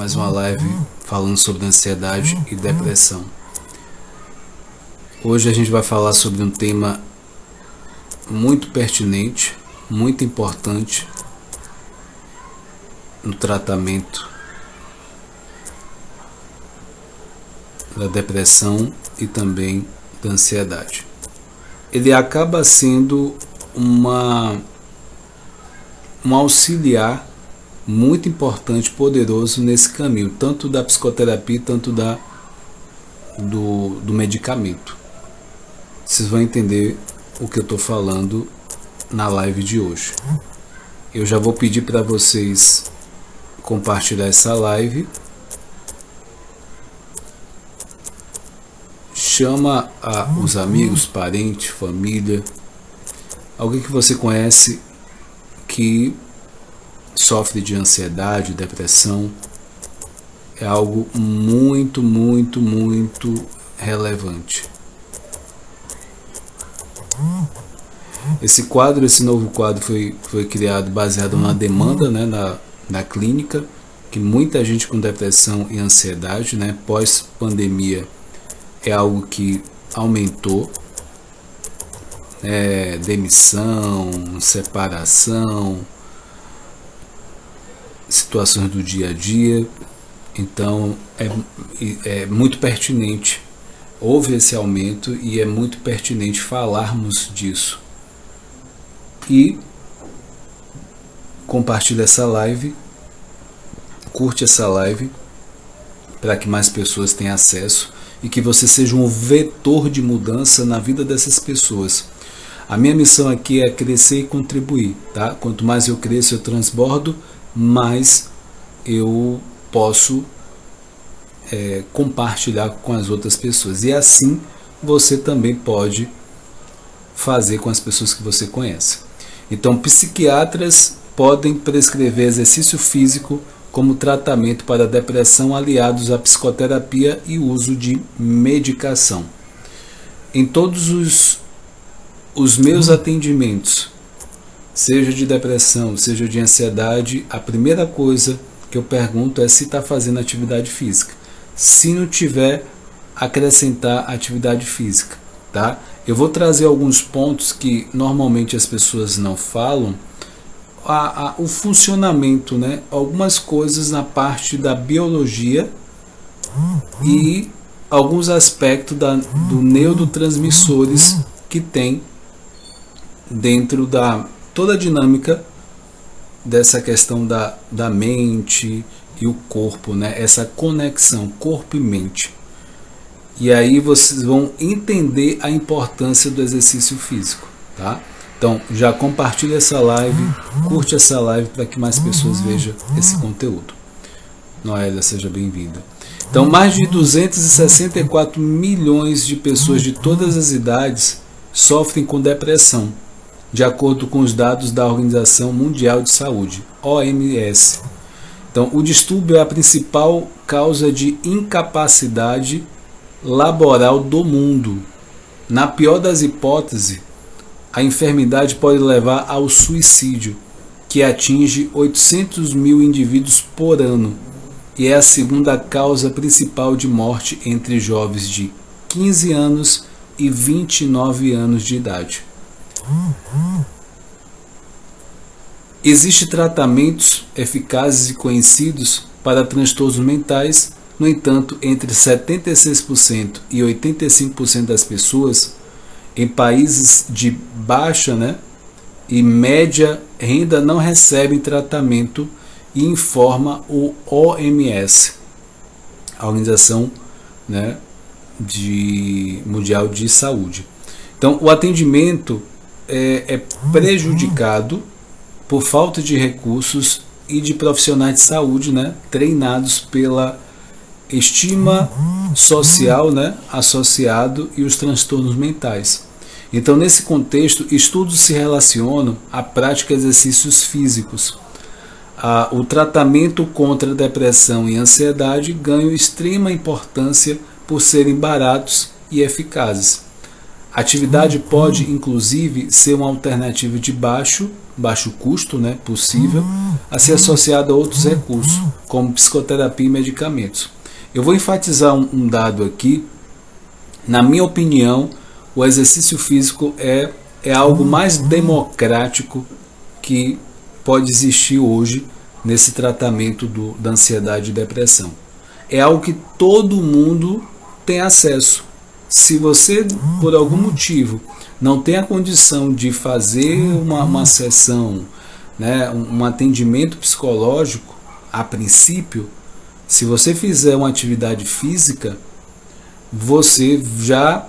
mais uma live falando sobre ansiedade e depressão. Hoje a gente vai falar sobre um tema muito pertinente, muito importante no tratamento da depressão e também da ansiedade. Ele acaba sendo um auxiliar muito importante, poderoso nesse caminho, tanto da psicoterapia, tanto do medicamento. Vocês vão entender o que eu estou falando na live de hoje. Eu já vou pedir para vocês compartilhar essa live. Chama os amigos, parentes, família, alguém que você conhece que sofre de ansiedade, depressão. É algo muito, muito, muito relevante. Esse novo quadro foi criado baseado na demanda, né, na clínica, que muita gente com depressão e ansiedade, né, pós-pandemia, é algo que aumentou. Demissão, separação, situações do dia a dia. Então é muito pertinente. Houve esse aumento e é muito pertinente falarmos disso. E compartilha essa live, curte essa live para que mais pessoas tenham acesso e que você seja um vetor de mudança na vida dessas pessoas. A minha missão aqui é crescer e contribuir, tá? Quanto mais eu cresço, eu transbordo, mais eu posso compartilhar com as outras pessoas. E assim você também pode fazer com as pessoas que você conhece. Então, psiquiatras podem prescrever exercício físico como tratamento para depressão, aliados à psicoterapia e uso de medicação. Em todos os meus atendimentos, seja de depressão, seja de ansiedade, a primeira coisa que eu pergunto é se está fazendo atividade física. Se não tiver, acrescentar atividade física, tá? Eu vou trazer alguns pontos que normalmente as pessoas não falam. O funcionamento, né? Algumas coisas na parte da biologia e alguns aspectos do neurotransmissores que tem dentro da toda a dinâmica dessa questão da mente e o corpo, né? Essa conexão corpo e mente. E aí vocês vão entender a importância do exercício físico, tá? Então, já compartilha essa live, curte essa live para que mais pessoas vejam esse conteúdo. Noélia, seja bem-vinda. Então, mais de 264 milhões de pessoas de todas as idades sofrem com depressão, de acordo com os dados da Organização Mundial de Saúde, OMS. Então, o distúrbio é a principal causa de incapacidade laboral do mundo. Na pior das hipóteses, a enfermidade pode levar ao suicídio, que atinge 800 mil indivíduos por ano, e é a segunda causa principal de morte entre jovens de 15 anos e 29 anos de idade. Existem tratamentos eficazes e conhecidos para transtornos mentais. No entanto, entre 76% e 85% das pessoas em países de baixa, né, e média renda não recebem tratamento, e informa o OMS, a Organização, né, Mundial de Saúde. Então, o atendimento é prejudicado por falta de recursos e de profissionais de saúde, né, treinados pela estigma social, né, associado e os transtornos mentais. Então, nesse contexto, estudos se relacionam à prática de exercícios físicos. O tratamento contra a depressão e ansiedade ganham extrema importância por serem baratos e eficazes. A atividade pode, inclusive, ser uma alternativa de baixo custo, né, possível, a ser associada a outros recursos, como psicoterapia e medicamentos. Eu vou enfatizar um dado aqui. Na minha opinião, o exercício físico é algo mais democrático que pode existir hoje nesse tratamento da ansiedade e depressão. É algo que todo mundo tem acesso. Se você, por algum motivo, não tem a condição de fazer uma sessão, né, um atendimento psicológico, a princípio, se você fizer uma atividade física, você já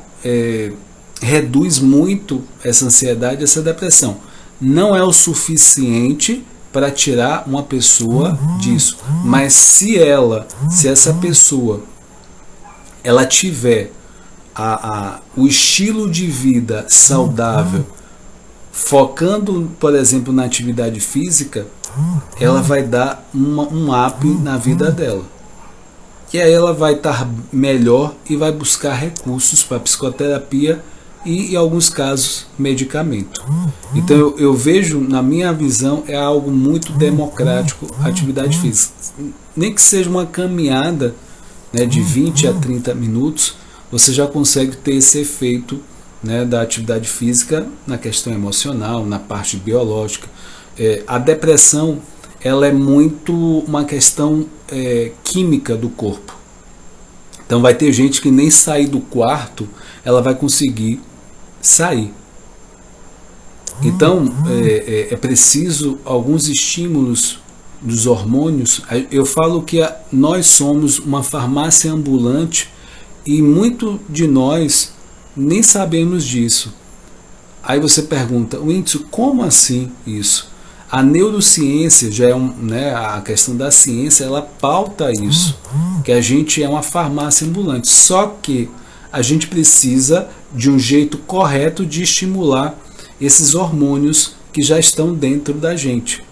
reduz muito essa ansiedade, essa depressão. Não é o suficiente para tirar uma pessoa disso, mas se essa pessoa ela tiver o estilo de vida saudável, focando, por exemplo, na atividade física, ela vai dar um up na vida dela. E aí ela vai estar melhor e vai buscar recursos para psicoterapia e, em alguns casos, medicamento. Então eu vejo, na minha visão, é algo muito democrático a atividade física. Nem que seja uma caminhada, né, de 20 a 30 minutos, você já consegue ter esse efeito, né, da atividade física na questão emocional, na parte biológica. A depressão, ela é muito uma questão química do corpo. Então vai ter gente que nem sair do quarto ela vai conseguir sair. Então é preciso alguns estímulos dos hormônios. Eu falo que nós somos uma farmácia ambulante e muito de nós nem sabemos disso. Aí você pergunta, Whindersson, como assim isso? A neurociência já é a questão da ciência, ela pauta isso, que a gente é uma farmácia ambulante. Só que a gente precisa de um jeito correto de estimular esses hormônios que já estão dentro da gente.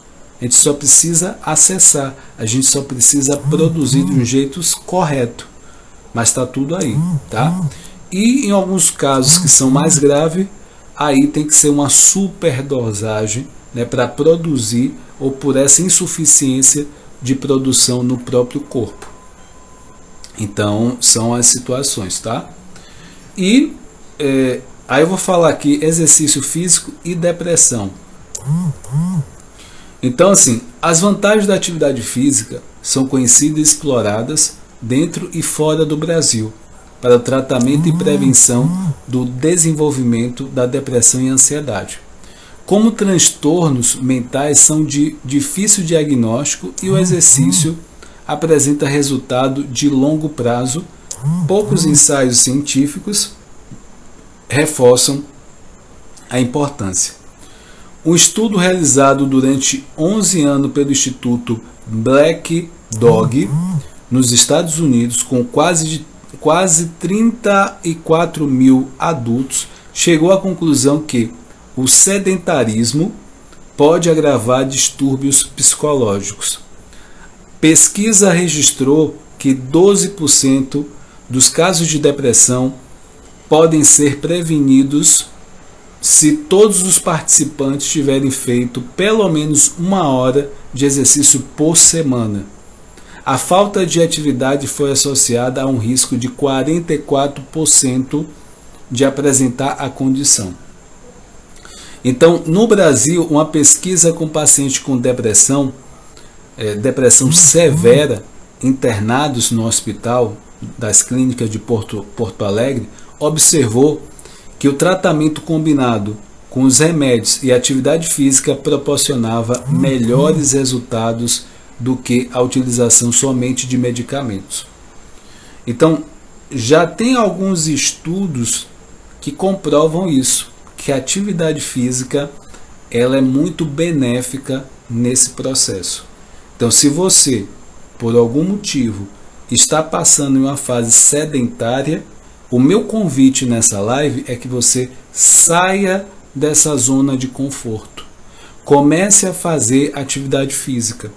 A gente só precisa acessar, a gente só precisa produzir de um jeito correto. Mas está tudo aí, tá? E em alguns casos que são mais graves, aí tem que ser uma superdosagem, né, para produzir, ou por essa insuficiência de produção no próprio corpo. Então são as situações, tá? E aí eu vou falar aqui exercício físico e depressão. Então, assim, as vantagens da atividade física são conhecidas e exploradas dentro e fora do Brasil para o tratamento e prevenção do desenvolvimento da depressão e ansiedade. Como transtornos mentais são de difícil diagnóstico e o exercício apresenta resultado de longo prazo, poucos ensaios científicos reforçam a importância. Um estudo realizado durante 11 anos pelo Instituto Black Dog nos Estados Unidos, com quase 34 mil adultos, chegou à conclusão que o sedentarismo pode agravar distúrbios psicológicos. Pesquisa registrou que 12% dos casos de depressão podem ser prevenidos se todos os participantes tiverem feito pelo menos 1 hora de exercício por semana. A falta de atividade foi associada a um risco de 44% de apresentar a condição. Então, no Brasil, uma pesquisa com pacientes com depressão severa, internados no hospital das clínicas de Porto Alegre, observou que o tratamento combinado com os remédios e atividade física proporcionava melhores resultados do que a utilização somente de medicamentos. Então, já tem alguns estudos que comprovam isso, que a atividade física ela é muito benéfica nesse processo. Então, se você, por algum motivo, está passando em uma fase sedentária, o meu convite nessa live é que você saia dessa zona de conforto. Comece a fazer atividade física,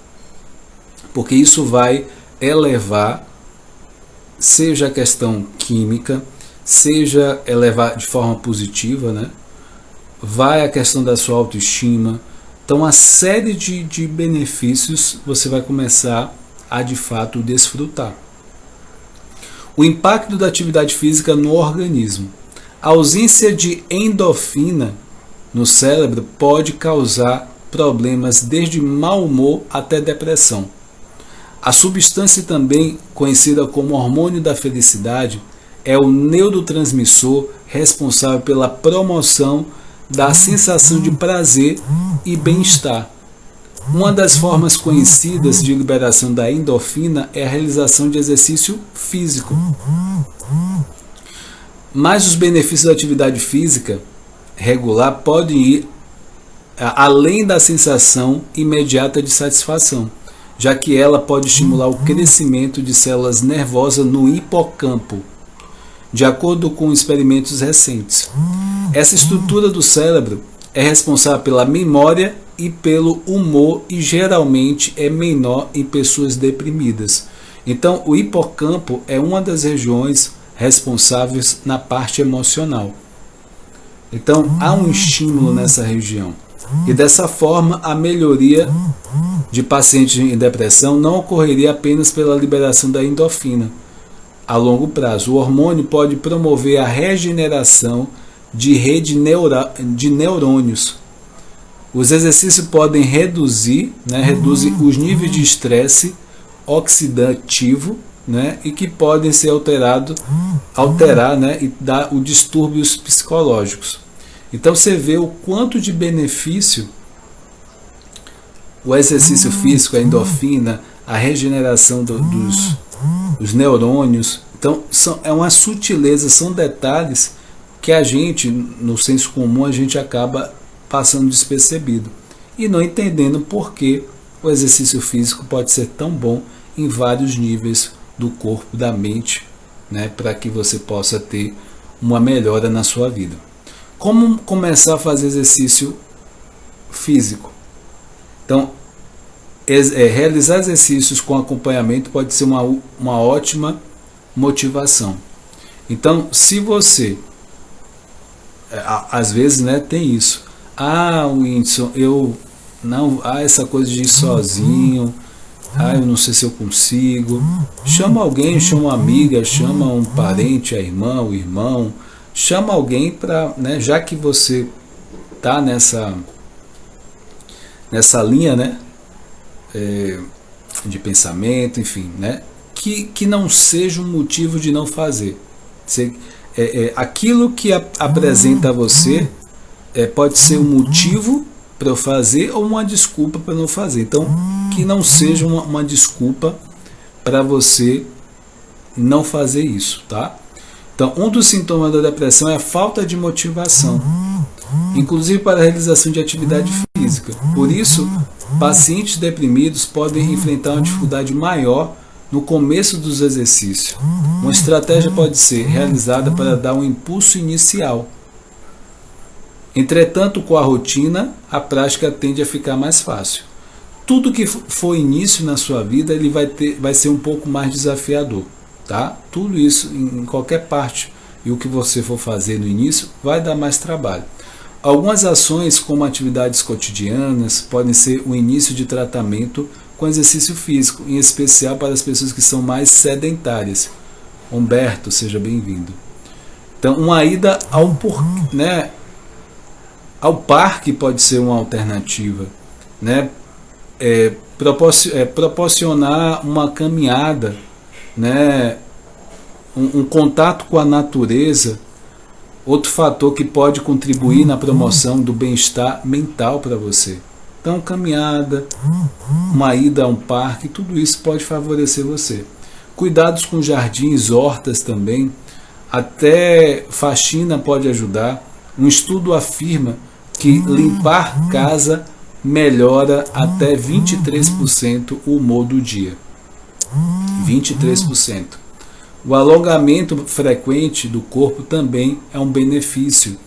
porque isso vai elevar, seja a questão química, seja elevar de forma positiva, né? Vai a questão da sua autoestima. Então, uma série de benefícios você vai começar a de fato desfrutar. O impacto da atividade física no organismo. A ausência de endorfina no cérebro pode causar problemas desde mau humor até depressão. A substância também conhecida como hormônio da felicidade é o neurotransmissor responsável pela promoção da sensação de prazer e bem-estar. Uma das formas conhecidas de liberação da endorfina é a realização de exercício físico. Mas os benefícios da atividade física regular podem ir além da sensação imediata de satisfação, já que ela pode estimular o crescimento de células nervosas no hipocampo, de acordo com experimentos recentes. Essa estrutura do cérebro é responsável pela memória e pelo humor e geralmente é menor em pessoas deprimidas. Então, o hipocampo é uma das regiões responsáveis na parte emocional. Então, há um estímulo nessa região. E dessa forma, a melhoria de pacientes em depressão não ocorreria apenas pela liberação da endorfina. A longo prazo, o hormônio pode promover a regeneração de rede de neurônios. Os exercícios podem reduzir os níveis de estresse oxidativo, e que podem ser alterar e dar os distúrbios psicológicos. Então você vê o quanto de benefício o exercício físico, a endorfina, a regeneração dos neurônios. Então é uma sutileza, são detalhes que a gente, no senso comum, a gente acaba passando despercebido e não entendendo por que o exercício físico pode ser tão bom em vários níveis do corpo, da mente, para que você possa ter uma melhora na sua vida. Como começar a fazer exercício físico? Então, realizar exercícios com acompanhamento pode ser uma ótima motivação. Então, se você, às vezes, tem isso. Whindersson, essa coisa de ir sozinho, eu não sei se eu consigo. Chama alguém, chama uma amiga, chama um parente, a irmã, o irmão, chama alguém para, já que você está nessa linha, de pensamento, enfim, que não seja um motivo de não fazer. Aquilo que apresenta a você pode ser um motivo para eu fazer ou uma desculpa para não fazer. Então, que não seja uma desculpa para você não fazer isso, tá? Então, um dos sintomas da depressão é a falta de motivação, inclusive para a realização de atividade física. Por isso, pacientes deprimidos podem enfrentar uma dificuldade maior no começo dos exercícios. Uma estratégia pode ser realizada para dar um impulso inicial. Entretanto, com a rotina, a prática tende a ficar mais fácil. Tudo que for início na sua vida, ele vai ser um pouco mais desafiador, tá? Tudo isso em qualquer parte, e o que você for fazer no início vai dar mais trabalho. Algumas ações, como atividades cotidianas, podem ser o início de tratamento com exercício físico, em especial para as pessoas que são mais sedentárias. Humberto, seja bem-vindo. Então, uma ida ao parque pode ser uma alternativa, proporcionar uma caminhada, um contato com a natureza, outro fator que pode contribuir na promoção do bem-estar mental para você. Então, caminhada, uma ida a um parque, tudo isso pode favorecer você. Cuidados com jardins, hortas também, até faxina pode ajudar. Um estudo afirma que limpar casa melhora até 23% o humor do dia. 23%. O alongamento frequente do corpo também é um benefício,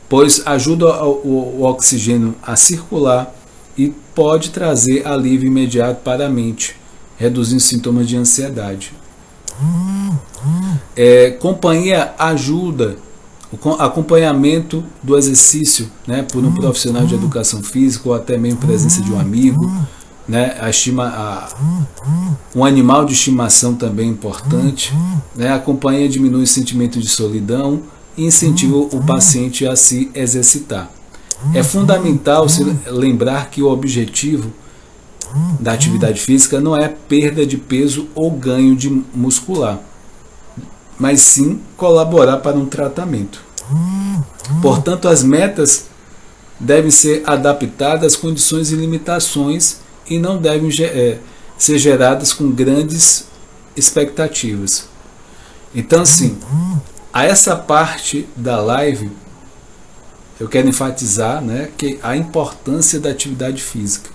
pois ajuda o oxigênio a circular e pode trazer alívio imediato para a mente, reduzindo sintomas de ansiedade. Companhia ajuda, o acompanhamento do exercício, né, por um profissional de educação física ou até mesmo presença de um amigo, né, um animal de estimação também é importante, né, a companhia diminui o sentimento de solidão e incentiva o paciente a se exercitar. É fundamental se lembrar que o objetivo da atividade física não é perda de peso ou ganho de muscular, mas sim colaborar para um tratamento. Portanto, as metas devem ser adaptadas às condições e limitações e não devem ser geradas com grandes expectativas. Então, assim, a essa parte da live, eu quero enfatizar, né, que a importância da atividade física.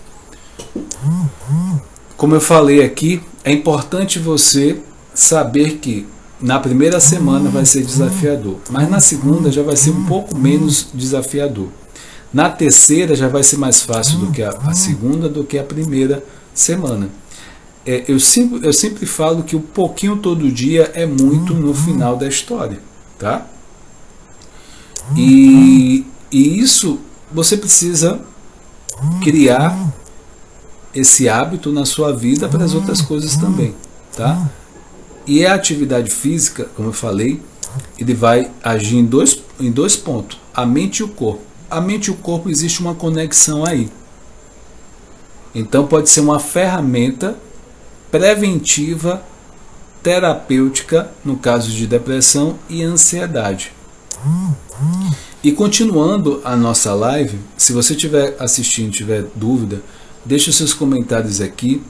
Como eu falei aqui, é importante você saber que na primeira semana vai ser desafiador, mas na segunda já vai ser um pouco menos desafiador. Na terceira já vai ser mais fácil do que a segunda, do que a primeira semana. Eu sempre falo que o pouquinho todo dia é muito no final da história, tá? E isso você precisa criar esse hábito na sua vida para as outras coisas também, tá? E a atividade física, como eu falei, ele vai agir em dois pontos, a mente e o corpo. A mente e o corpo existe uma conexão aí. Então pode ser uma ferramenta preventiva, terapêutica, no caso de depressão e ansiedade. E continuando a nossa live, se você estiver assistindo, tiver dúvida, deixe os seus comentários aqui.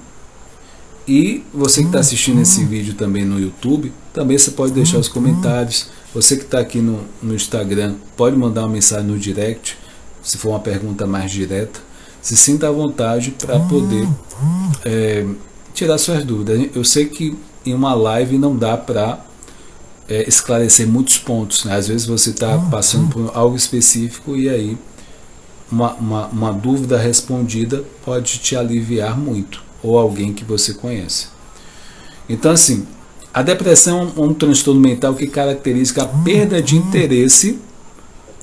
E você que está assistindo esse vídeo também no YouTube, também você pode deixar os comentários. Você que está aqui no Instagram, pode mandar uma mensagem no direct, se for uma pergunta mais direta. Se sinta à vontade para poder tirar suas dúvidas. Eu sei que em uma live não dá para esclarecer muitos pontos, né? Às vezes você está passando por algo específico e aí uma dúvida respondida pode te aliviar muito, ou alguém que você conhece. Então, assim, a depressão é um transtorno mental que caracteriza a perda de interesse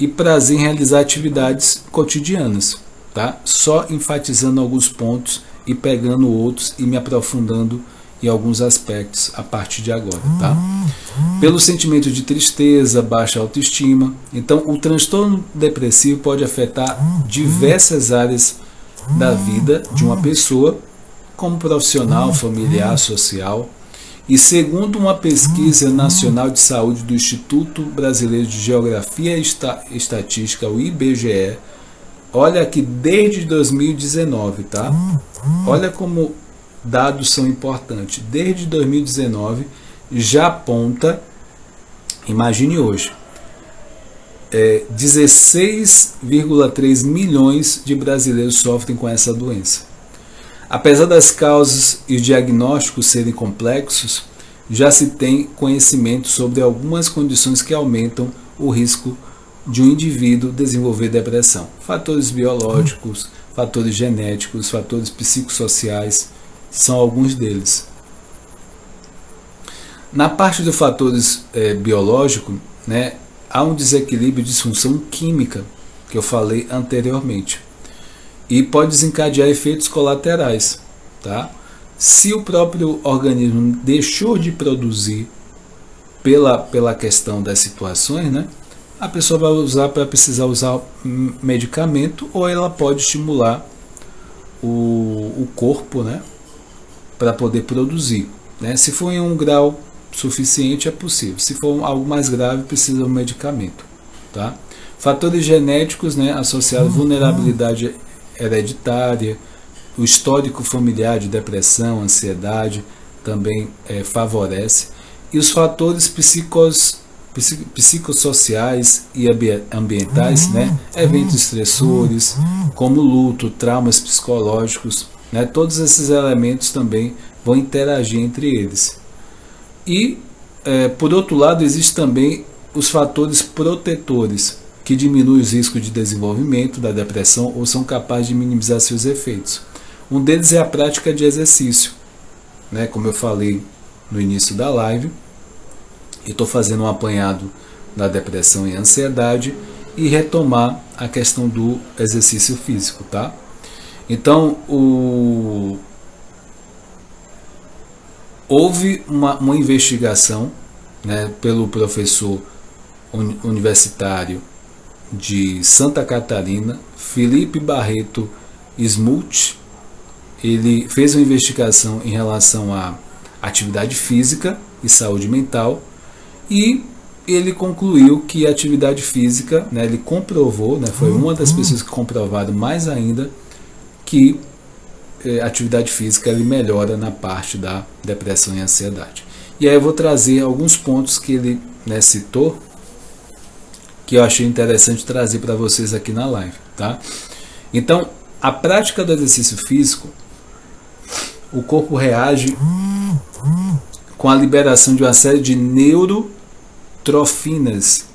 e prazer em realizar atividades cotidianas, tá? Só enfatizando alguns pontos e pegando outros e me aprofundando em alguns aspectos a partir de agora, tá? Pelo sentimento de tristeza, baixa autoestima. Então, o transtorno depressivo pode afetar diversas áreas da vida de uma pessoa, como profissional, familiar, social. E segundo uma pesquisa nacional de saúde do Instituto Brasileiro de Geografia e Estatística, o IBGE, olha aqui desde 2019, tá? Olha como dados são importantes. Desde 2019 já aponta, imagine hoje, 16,3 milhões de brasileiros sofrem com essa doença. Apesar das causas e diagnósticos serem complexos, já se tem conhecimento sobre algumas condições que aumentam o risco de um indivíduo desenvolver depressão. Fatores biológicos, fatores genéticos, fatores psicossociais são alguns deles. Na parte dos fatores biológicos, né, há um desequilíbrio de disfunção química, que eu falei anteriormente. E pode desencadear efeitos colaterais, tá? Se o próprio organismo deixou de produzir pela questão das situações, né, a pessoa vai precisar usar medicamento, ou ela pode estimular o corpo, né, para poder produzir, né? Se for em um grau suficiente é possível. Se for algo mais grave, precisa de um medicamento, tá? Fatores genéticos, né, associados à vulnerabilidade hereditária, o histórico familiar de depressão, ansiedade também favorece, e os fatores psicossociais e ambientais, né, eventos estressores, como luto, traumas psicológicos, né, todos esses elementos também vão interagir entre eles. E, por outro lado, existem também os fatores protetores, que diminuem os riscos de desenvolvimento da depressão ou são capazes de minimizar seus efeitos. Um deles é a prática de exercício, né? Como eu falei no início da live, E estou fazendo um apanhado da depressão e ansiedade e retomar a questão do exercício físico, tá? Então, houve uma investigação, né, pelo professor universitário de Santa Catarina, Felipe Barreto Smoot. Ele fez uma investigação em relação à atividade física e saúde mental e ele concluiu que a atividade física, né, ele comprovou, né, foi uma das pessoas que comprovaram mais ainda que a atividade física ele melhora na parte da depressão e ansiedade. E aí eu vou trazer alguns pontos que ele, né, citou, que eu achei interessante trazer para vocês aqui na live, tá? Então, a prática do exercício físico, o corpo reage com a liberação de uma série de neurotrofinas.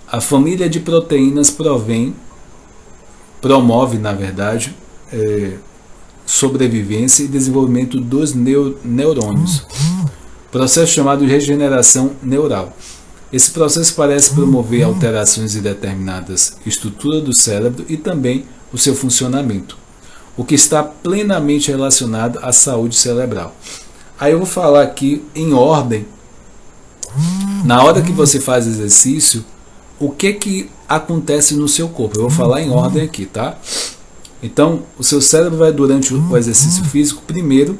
A família de proteínas promove, na verdade, sobrevivência e desenvolvimento dos neurônios. Processo chamado de regeneração neural. Esse processo parece promover alterações em determinadas estruturas do cérebro e também o seu funcionamento, o que está plenamente relacionado à saúde cerebral. Aí eu vou falar aqui em ordem. Na hora que você faz exercício, o que acontece no seu corpo? Eu vou falar em ordem aqui, tá? Então, o seu cérebro vai, durante o exercício físico, primeiro,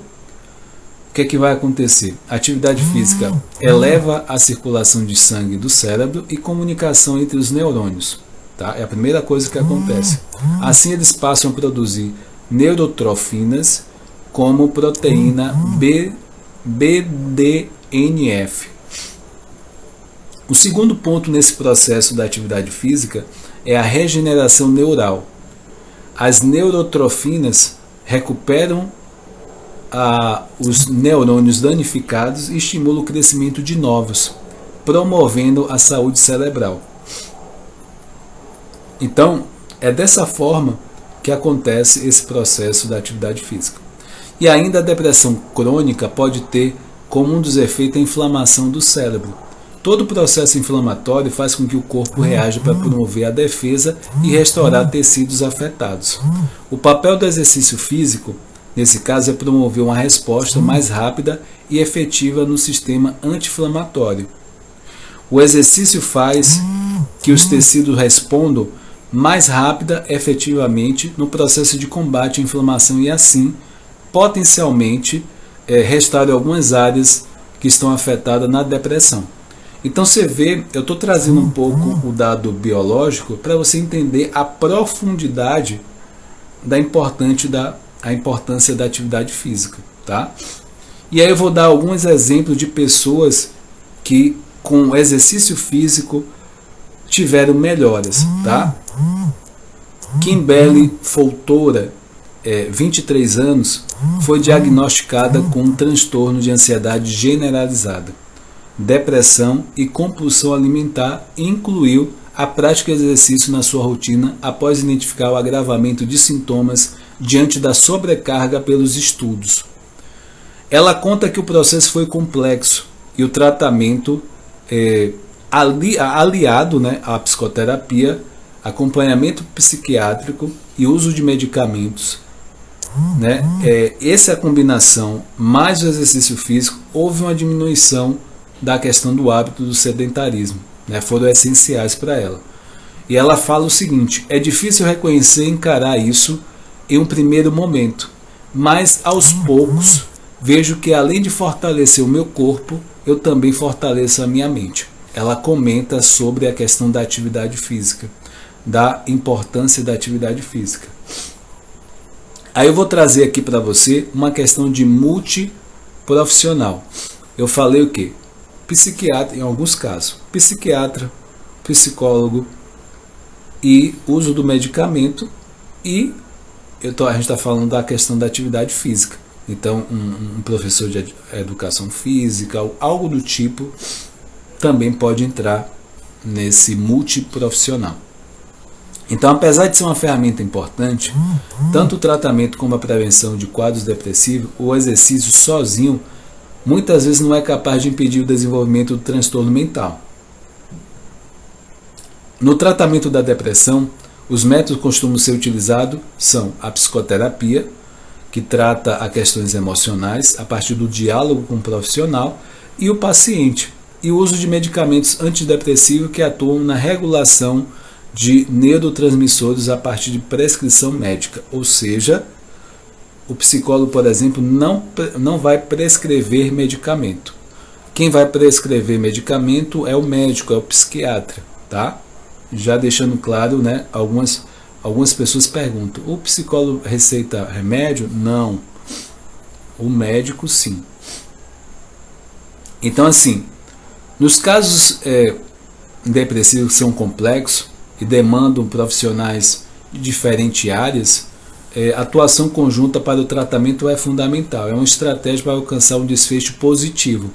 o que vai acontecer? A atividade física eleva a circulação de sangue do cérebro e comunicação entre os neurônios, tá? É a primeira coisa que acontece. Assim, eles passam a produzir neurotrofinas como proteína BDNF. O segundo ponto nesse processo da atividade física é a regeneração neural. As neurotrofinas recuperam os neurônios danificados e estimulam o crescimento de novos, promovendo a saúde cerebral. Então, é dessa forma que acontece esse processo da atividade física. E ainda a depressão crônica pode ter como um dos efeitos a inflamação do cérebro. Todo o processo inflamatório faz com que o corpo reaja para promover a defesa e restaurar tecidos afetados. O papel do exercício físico, nesse caso, é promover uma resposta mais rápida e efetiva no sistema anti-inflamatório. O exercício faz que os tecidos respondam mais rápida e efetivamente no processo de combate à inflamação e assim, potencialmente, restaurar algumas áreas que estão afetadas na depressão. Então você vê, eu estou trazendo um pouco o dado biológico para você entender a profundidade da importância da atividade física, tá? E aí eu vou dar alguns exemplos de pessoas que com exercício físico tiveram melhoras, tá? Kimberly Foltora, 23 anos, foi diagnosticada com um transtorno de ansiedade generalizada, depressão e compulsão alimentar e incluiu a prática de exercício na sua rotina após identificar o agravamento de sintomas diante da sobrecarga pelos estudos. Ela conta que o processo foi complexo e o tratamento aliado, né, à psicoterapia, acompanhamento psiquiátrico e uso de medicamentos, né, essa combinação mais o exercício físico, houve uma diminuição da questão do hábito do sedentarismo, né, foram essenciais para ela. E ela fala o seguinte: é difícil reconhecer e encarar isso em um primeiro momento, mas aos poucos vejo que além de fortalecer o meu corpo, eu também fortaleço a minha mente. Ela comenta sobre a questão da atividade física, da importância da atividade física. Aí eu vou trazer aqui para você uma questão de multiprofissional. Eu falei o quê? Psiquiatra, em alguns casos, psiquiatra, psicólogo e uso do medicamento, e a gente está falando da questão da atividade física. Então, um professor de educação física, algo do tipo, também pode entrar nesse multiprofissional. Então, apesar de ser uma ferramenta importante, tanto o tratamento como a prevenção de quadros depressivos, o exercício sozinho muitas vezes não é capaz de impedir o desenvolvimento do transtorno mental. No tratamento da depressão, os métodos que costumam ser utilizados são a psicoterapia, que trata a questões emocionais a partir do diálogo com o profissional e o paciente, e o uso de medicamentos antidepressivos que atuam na regulação de neurotransmissores a partir de prescrição médica, ou seja, o psicólogo, por exemplo, não vai prescrever medicamento. Quem vai prescrever medicamento é o médico, é o psiquiatra, tá? Já deixando claro, né? Algumas pessoas perguntam: o psicólogo receita remédio? Não. O médico, sim. Então, assim, nos casos depressivos que são complexos e demandam profissionais de diferentes áreas, a atuação conjunta para o tratamento é fundamental. É uma estratégia para alcançar um desfecho positivo.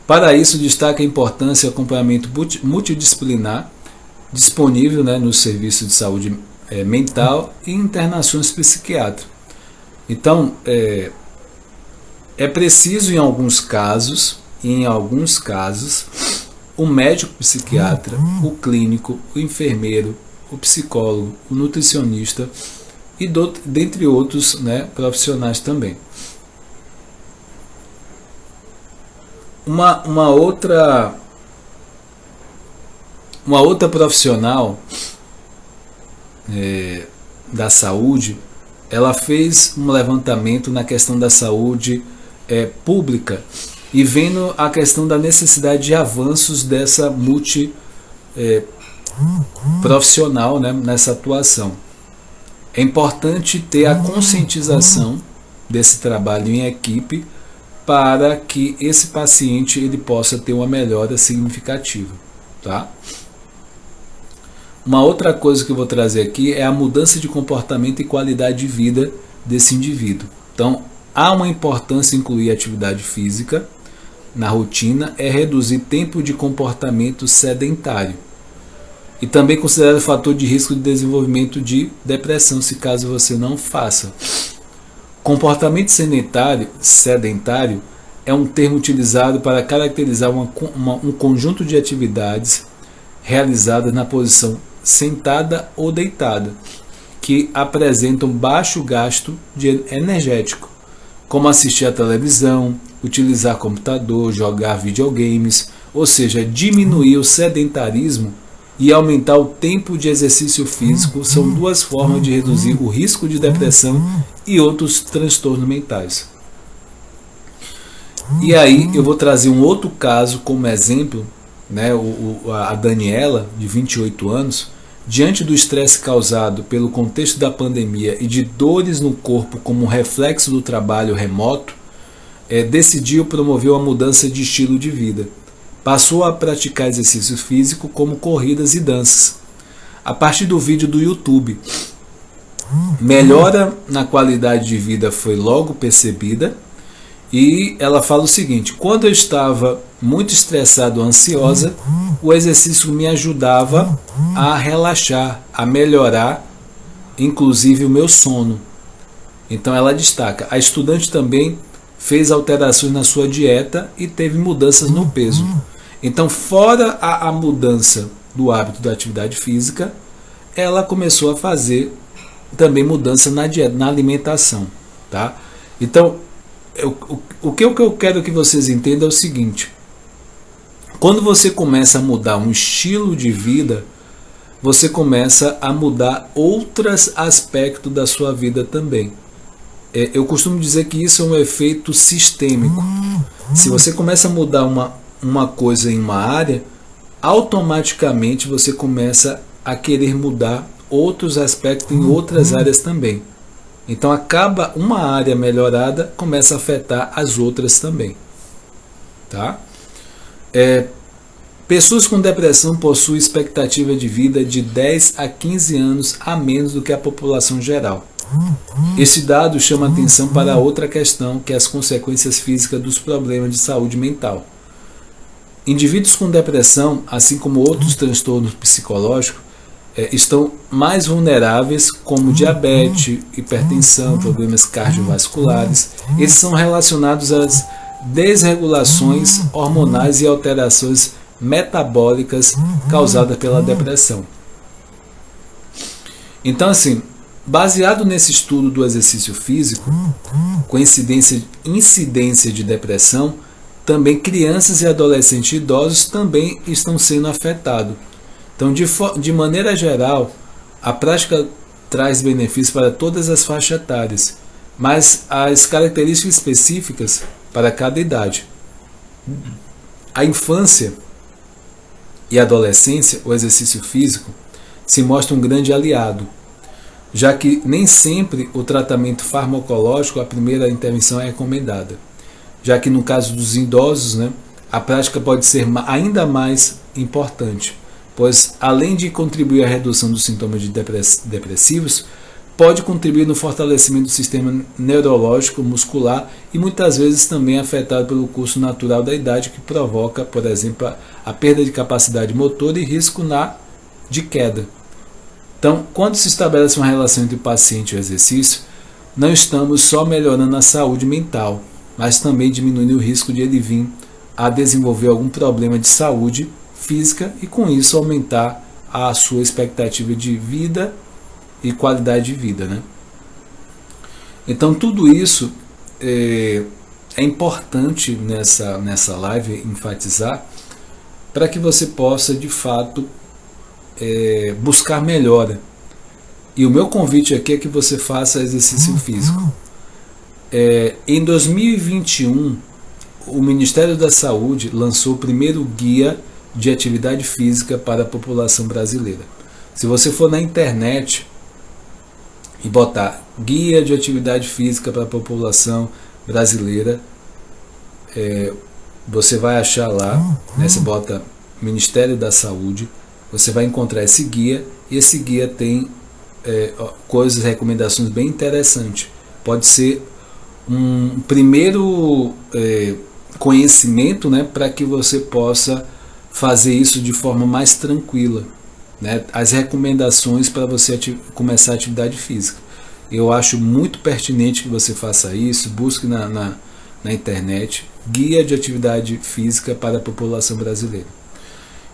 Para isso, destaca a importância do acompanhamento multidisciplinar disponível, né, no serviço de saúde mental e internações psiquiátricas. Então, é preciso em alguns casos, o médico psiquiatra, o clínico, o enfermeiro, o psicólogo, o nutricionista e dentre outros, né, profissionais também. Uma outra profissional da saúde, ela fez um levantamento na questão da saúde pública e vendo a questão da necessidade de avanços dessa multiprofissional, né, nessa atuação. É importante ter a conscientização desse trabalho em equipe para que esse paciente ele possa ter uma melhora significativa, tá? Uma outra coisa que eu vou trazer aqui é a mudança de comportamento e qualidade de vida desse indivíduo. Então, há uma importância em incluir atividade física na rotina, reduzir tempo de comportamento sedentário. E também considerado fator de risco de desenvolvimento de depressão, se caso você não faça. Comportamento sedentário é um termo utilizado para caracterizar um conjunto de atividades realizadas na posição sentada ou deitada, que apresentam baixo gasto energético, como assistir à televisão, utilizar computador, jogar videogames, ou seja, diminuir o sedentarismo e aumentar o tempo de exercício físico são duas formas de reduzir o risco de depressão e outros transtornos mentais. E aí eu vou trazer um outro caso como exemplo, né, a Daniela, de 28 anos, diante do estresse causado pelo contexto da pandemia e de dores no corpo como reflexo do trabalho remoto, decidiu promover uma mudança de estilo de vida. Passou a praticar exercício físico como corridas e danças. A partir do vídeo do YouTube, melhora na qualidade de vida foi logo percebida e ela fala o seguinte: quando eu estava muito estressado ou ansiosa, o exercício me ajudava a relaxar, a melhorar, inclusive o meu sono. Então ela destaca: a estudante também fez alterações na sua dieta e teve mudanças no peso. Então, fora a mudança do hábito da atividade física, ela começou a fazer também mudança na dieta, na alimentação, tá? Então, o que eu quero que vocês entendam é o seguinte: quando você começa a mudar um estilo de vida, você começa a mudar outros aspectos da sua vida também. Eu costumo dizer que isso é um efeito sistêmico. Se você começa a mudar uma coisa em uma área, automaticamente você começa a querer mudar outros aspectos em outras áreas também. Então acaba uma área melhorada, começa a afetar as outras também, tá? Pessoas com depressão possuem expectativa de vida de 10 a 15 anos a menos do que a população geral. Esse dado chama atenção para outra questão, que é as consequências físicas dos problemas de saúde mental. Indivíduos com depressão, assim como outros transtornos psicológicos, estão mais vulneráveis, como diabetes, hipertensão, problemas cardiovasculares. Eles são relacionados às desregulações hormonais e alterações metabólicas causadas pela depressão. Então, assim, baseado nesse estudo do exercício físico, com incidência de depressão, também crianças e adolescentes e idosos também estão sendo afetados. Então, de maneira geral, a prática traz benefícios para todas as faixas etárias, mas as características específicas para cada idade. A infância e a adolescência, o exercício físico, se mostra um grande aliado, já que nem sempre o tratamento farmacológico, a primeira intervenção é recomendada, já que no caso dos idosos, né, a prática pode ser ainda mais importante, pois além de contribuir à redução dos sintomas depressivos, pode contribuir no fortalecimento do sistema neurológico muscular e muitas vezes também afetado pelo curso natural da idade, que provoca, por exemplo, a perda de capacidade motora e risco de queda. Então, quando se estabelece uma relação entre o paciente e o exercício, não estamos só melhorando a saúde mental, mas também diminuindo o risco de ele vir a desenvolver algum problema de saúde física e com isso aumentar a sua expectativa de vida e qualidade de vida, né? Então tudo isso é importante nessa live enfatizar, para que você possa de fato buscar melhora. E o meu convite aqui é que você faça exercício físico. Em 2021, o Ministério da Saúde lançou o primeiro guia de atividade física para a população brasileira. Se você for na internet e botar guia de atividade física para a população brasileira, você vai achar lá, né, você bota Ministério da Saúde, você vai encontrar esse guia, e esse guia tem coisas, recomendações bem interessantes. Pode ser um primeiro conhecimento, né, para que você possa fazer isso de forma mais tranquila, né? As recomendações para você começar a atividade física. Eu acho muito pertinente que você faça isso. Busque na internet guia de atividade física para a população brasileira.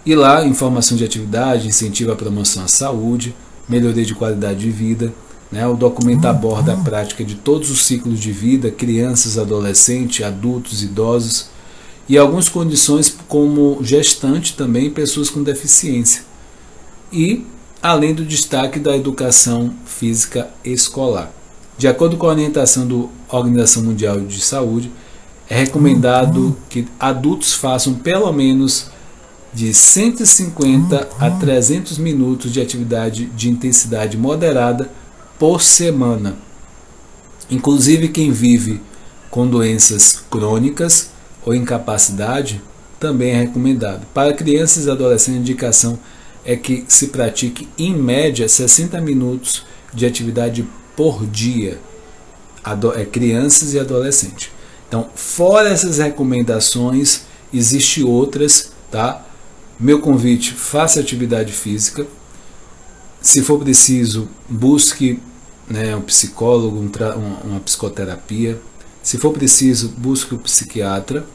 E lá, informação de atividade, incentivo à promoção à saúde, melhoria de qualidade de vida, né? O documento aborda a prática de todos os ciclos de vida, crianças, adolescentes, adultos, idosos, e algumas condições como gestante também, pessoas com deficiência. E além do destaque da educação física escolar. De acordo com a orientação da Organização Mundial de Saúde, é recomendado que adultos façam pelo menos de 150 a 300 minutos de atividade de intensidade moderada por semana. Inclusive quem vive com doenças crônicas ou incapacidade também é recomendado. Para crianças e adolescentes, a indicação é que se pratique em média 60 minutos de atividade por dia, crianças e adolescentes. Então, fora essas recomendações, existem outras, tá? Meu convite, faça atividade física. Se for preciso, busque, né, um psicólogo, uma psicoterapia. Se for preciso, busque o psiquiatra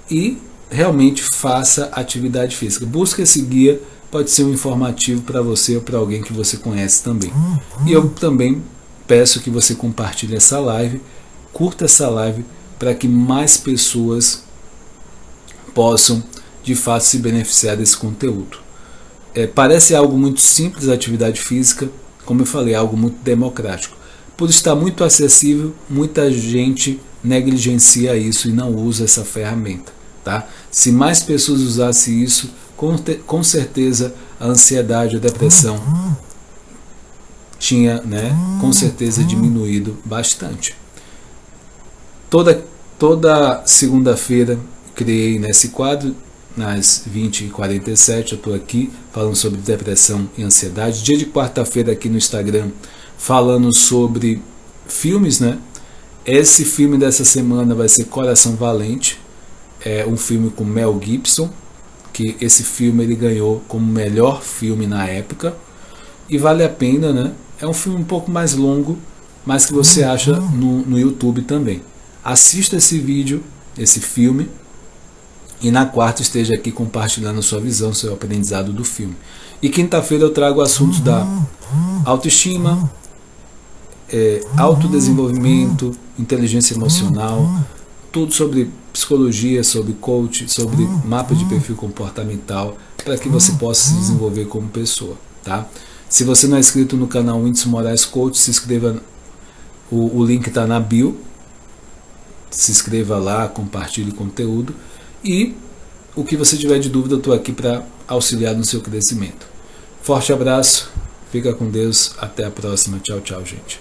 e realmente faça atividade física. Busque esse guia, pode ser um informativo para você ou para alguém que você conhece também. E eu também peço que você compartilhe essa live, curta essa live, para que mais pessoas possam de fato se beneficiar desse conteúdo. Parece algo muito simples a atividade física, como eu falei, algo muito democrático. Por estar muito acessível, muita gente negligencia isso e não usa essa ferramenta, tá? Se mais pessoas usassem isso, com certeza a ansiedade, a depressão tinha, né, com certeza diminuído bastante. Toda segunda-feira criei nesse quadro, nas 20h47, eu estou aqui falando sobre depressão e ansiedade. Dia de quarta-feira aqui no Instagram, falando sobre filmes, né? Esse filme dessa semana vai ser Coração Valente, é um filme com Mel Gibson, que esse filme ele ganhou como melhor filme na época, e vale a pena, né? É um filme um pouco mais longo, mas que você acha no YouTube também. Assista esse vídeo esse filme. E na quarta esteja aqui compartilhando a sua visão, seu aprendizado do filme. E quinta-feira eu trago assuntos da autoestima, autodesenvolvimento, inteligência emocional, tudo sobre psicologia, sobre coach, sobre mapa de perfil comportamental, para que você possa se desenvolver como pessoa, tá? Se você não é inscrito no canal Whindeson Moraes Coach, se inscreva, o link está na bio, se inscreva lá, compartilhe o conteúdo, e o que você tiver de dúvida eu estou aqui para auxiliar no seu crescimento. Forte abraço, fica com Deus, até a próxima, tchau, tchau, gente.